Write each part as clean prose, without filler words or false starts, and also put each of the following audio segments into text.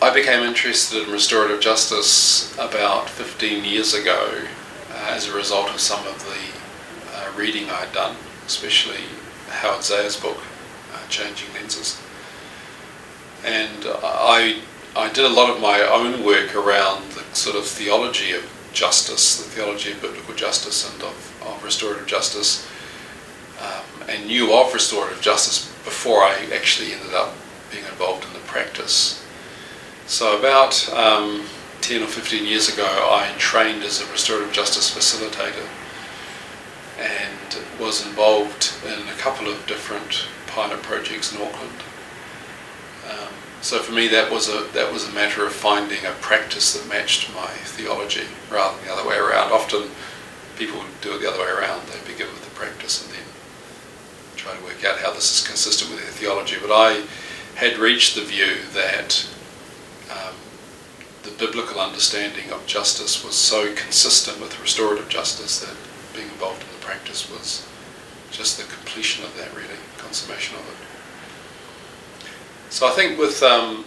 I became interested in restorative justice about 15 years ago as a result of some of the reading I'd done, especially Howard Zayer's book, Changing Lenses. And I did a lot of my own work around the sort of theology of justice, the theology of biblical justice and of restorative justice, and knew of restorative justice before I actually ended up being involved in the practice. So about 10 or 15 years ago, I trained as a restorative justice facilitator and was involved in a couple of different pilot projects in Auckland. So for me, that was a matter of finding a practice that matched my theology rather than the other way around. Often people do it the other way around. They begin with the practice and then try to work out how this is consistent with their theology. But I had reached the view that the biblical understanding of justice was so consistent with restorative justice that being involved in the practice was just the completion of that, really, consummation of it. So I think with the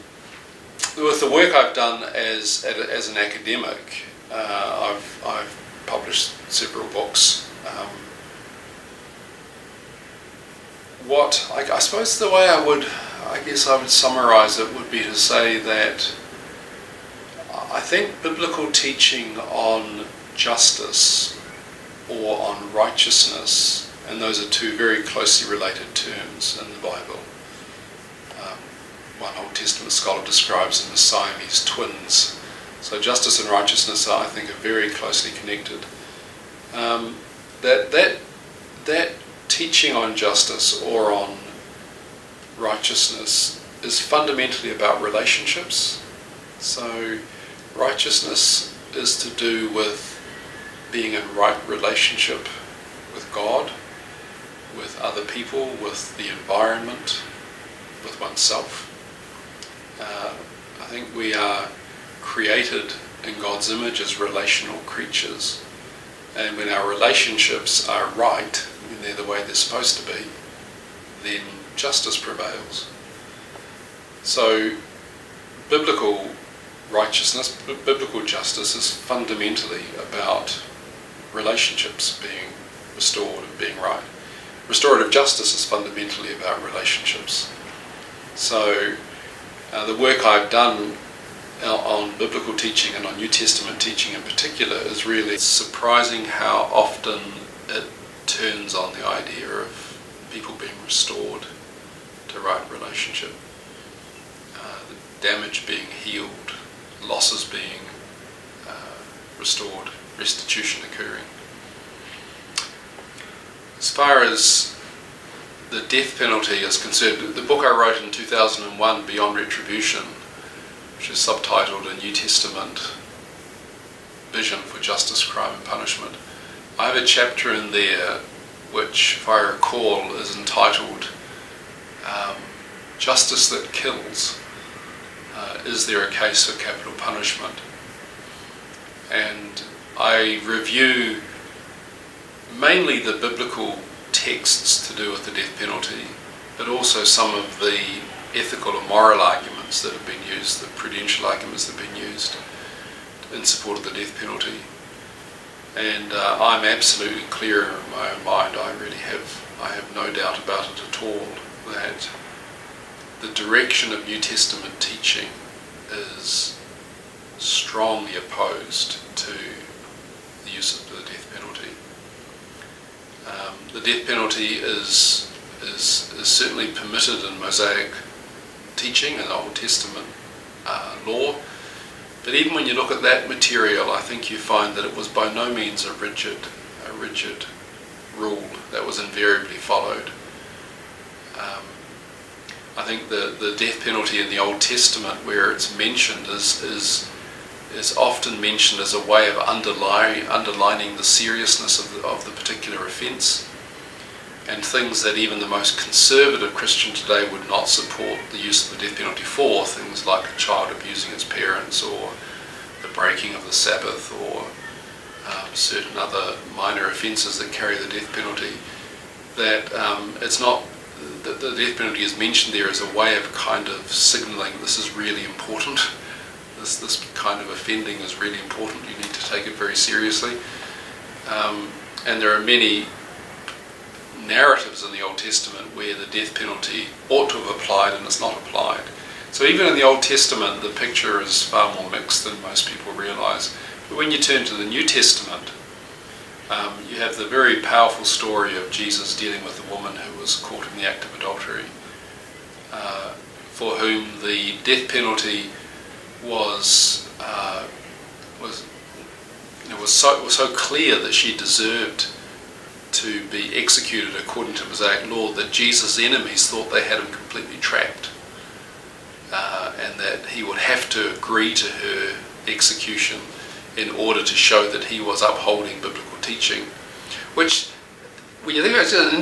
work I've done as an academic, I've published several books. I suppose the way I would summarise it would be to say that I think biblical teaching on justice or on righteousness, and those are two very closely related terms in the Bible. One Old Testament scholar describes them as Siamese twins. So justice and righteousness, I think, are very closely connected. That teaching on justice or on righteousness is fundamentally about relationships. So righteousness is to do with being in right relationship with God, with other people, with the environment, with oneself. I think we are created in God's image as relational creatures, and when our relationships are right, when they're the way they're supposed to be, then justice prevails. So biblical righteousness, biblical justice is fundamentally about relationships being restored and being right. Restorative justice is fundamentally about relationships. So the work I've done on biblical teaching and on New Testament teaching in particular is really surprising how often it turns on the idea of people being restored to right relationship, the damage being healed, losses being restored, restitution occurring. As far as the death penalty is concerned, the book I wrote in 2001, Beyond Retribution, which is subtitled A New Testament Vision for Justice, Crime and Punishment, I have a chapter in there which, if I recall, is entitled Justice That Kills. Is there a case for capital punishment? And I review mainly the biblical texts to do with the death penalty, but also some of the ethical or moral arguments that have been used, the prudential arguments that have been used in support of the death penalty. And I'm absolutely clear in my own mind, I have no doubt about it at all, that the direction of New Testament teaching is strongly opposed to the use of the death penalty. The death penalty is certainly permitted in Mosaic teaching and Old Testament law, but even when you look at that material, I think you find that it was by no means a rigid rule that was invariably followed. I think the death penalty in the Old Testament, where it's mentioned, is often mentioned as a way of underlining the seriousness of the particular offence, and things that even the most conservative Christian today would not support the use of the death penalty for, things like a child abusing its parents, or the breaking of the Sabbath, or certain other minor offences that carry the death penalty, that it's not that the death penalty is mentioned there as a way of kind of signalling this is really important, this kind of offending is really important. You need to take it very seriously. And there are many narratives in the Old Testament where the death penalty ought to have applied and it's not applied. So even in the Old Testament, the picture is far more mixed than most people realise. But when you turn to the New Testament, you have the very powerful story of Jesus dealing with a woman who was caught in the act of adultery, for whom the death penalty was so clear that she deserved to be executed according to Mosaic law, that Jesus' enemies thought they had him completely trapped, and that he would have to agree to her execution in order to show that he was upholding biblical teaching. Which, when you think about it, it's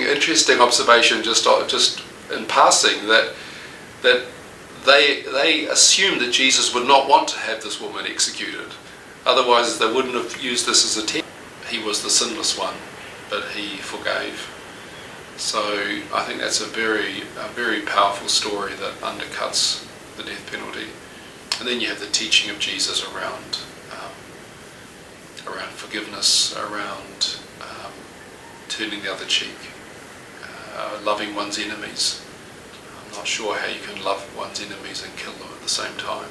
an interesting observation, just in passing, that they assumed that Jesus would not want to have this woman executed. Otherwise, they wouldn't have used this as a test. He was the sinless one, but he forgave. So I think that's a very powerful story that undercuts the death penalty. And then you have the teaching of Jesus around forgiveness, around turning the other cheek, loving one's enemies. I'm not sure how you can love one's enemies and kill them at the same time.